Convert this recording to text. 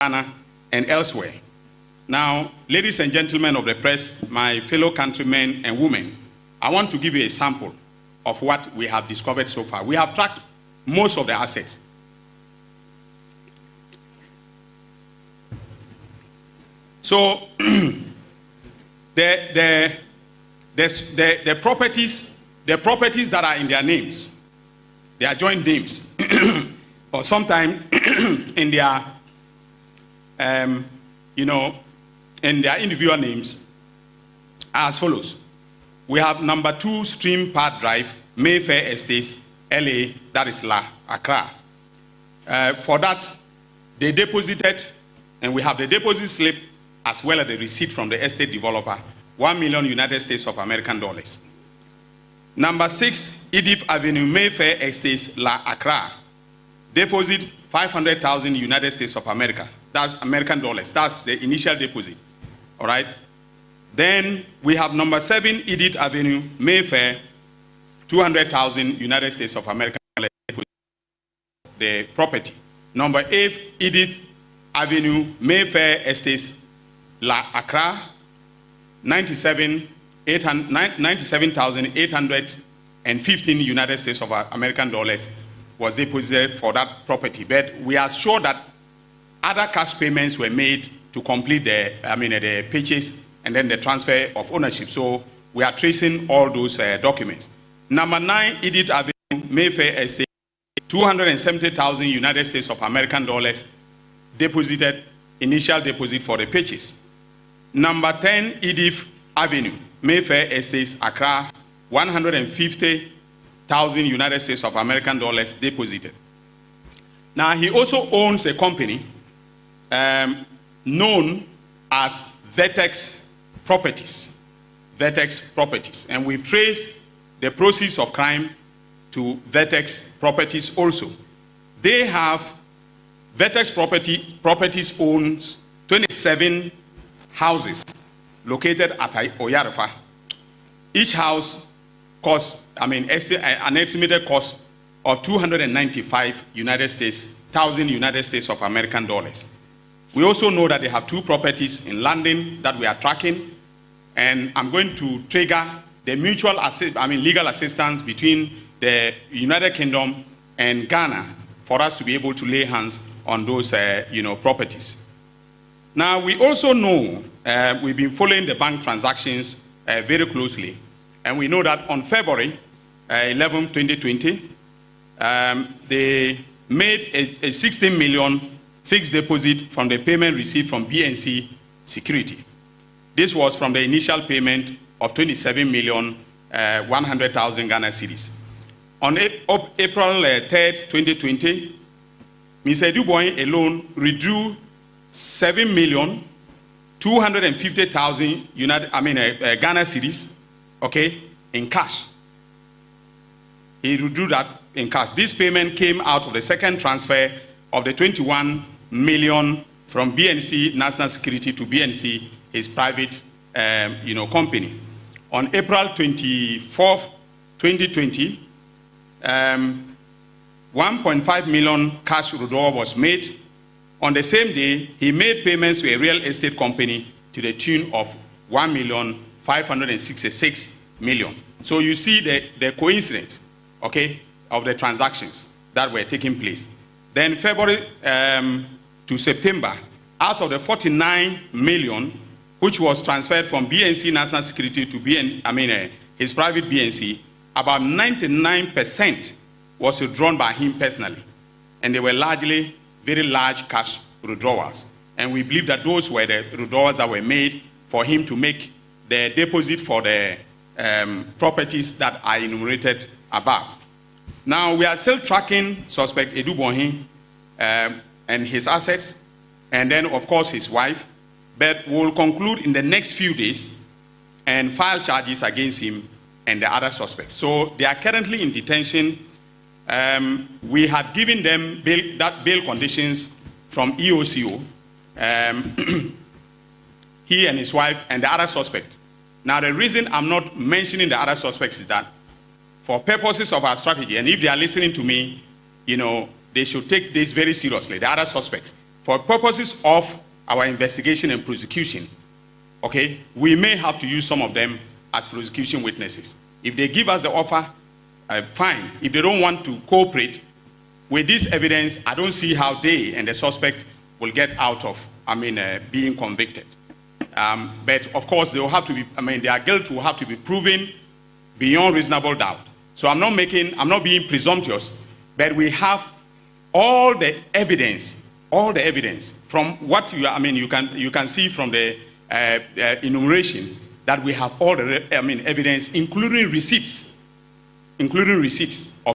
Ghana, and elsewhere. Now, ladies and gentlemen of the press, my fellow countrymen and women, I want to give you a sample of what we have discovered so far. We have tracked most of the assets. So, the properties that are in their names, their joint names, or sometimes in their, in their individual names, are as follows. We have number 2 Stream Park Drive, Mayfair Estates, LA, that is Accra. For that, they deposited, and we have the deposit slip as well as the receipt from the estate developer, $1 million United States of American dollars. Number 6, Edith Avenue, Mayfair Estates, Accra. Deposit 500,000 United States of America. That's American dollars. That's the initial deposit. All right. Then we have number 7, Edith Avenue, Mayfair, 200,000 United States of America, the property. Number 8, Edith Avenue, Mayfair Estates, Accra, 97,815 United States of American dollars was deposited for that property. But we are sure that other cash payments were made to complete the purchase and then the transfer of ownership. So we are tracing all those documents. Number 9, Edith Avenue, Mayfair Estate, 270,000 United States of American dollars deposited, initial deposit for the purchase. Number 10, Edith Avenue, Mayfair Estates, Accra, 150,000 United States of American dollars deposited. Now, he also owns a company known as Vertex Properties. Vertex Properties. And we've traced the proceeds of crime to Vertex Properties also. They have, Vertex Properties owns 27 houses located at Oyarefa. Each house costs, an estimated cost of 295 thousand United States of American dollars. We also know that they have 2 properties in London that we are tracking, and I'm going to trigger the mutual legal assistance between the United Kingdom and Ghana for us to be able to lay hands on those properties. Now, we also know, we've been following the bank transactions very closely, and we know that on February 11, 2020, they made a 16 million fixed deposit from the payment received from BNC Security. This was from the initial payment of 27,100,000 Ghana cedis. On April 3rd, 2020, Mr. Adu-Boahene alone withdrew 7,250,000 Ghana cedis, okay, in cash. He withdrew that in cash. This payment came out of the second transfer of the 21 million from BNC National Security to BNC, his private company. On April 24th, 2020, 1.5 million cash withdrawal was made. On the same day, he made payments to a real estate company to the tune of 1,566,000. So you see the coincidence, okay, of the transactions that were taking place. Then February to September, out of the 49 million, which was transferred from BNC National Security to his private BNC, about 99% was withdrawn by him personally. And they were largely very large cash withdrawals. And we believe that those were the withdrawals that were made for him to make the deposit for the properties that are enumerated above. Now, we are still tracking suspect Adu-Boahene and his assets, and then, of course, his wife. But we'll conclude in the next few days and file charges against him and the other suspects. So they are currently in detention. We had given them bail conditions from EOCO, he and his wife and the other suspect. Now, the reason I'm not mentioning the other suspects is that for purposes of our strategy, and if they are listening to me, they should take this very seriously, the other suspects. for purposes of our investigation and prosecution, okay, we may have to use some of them as prosecution witnesses. If they give us the offer, fine. If they don't want to cooperate with this evidence, I don't see how they and the suspect will get out of, being convicted. But of course, they will have to be, their guilt will have to be proven beyond reasonable doubt. So I'm not being presumptuous, but we have all the evidence from what you can see from the enumeration that we have all the evidence, including receipts.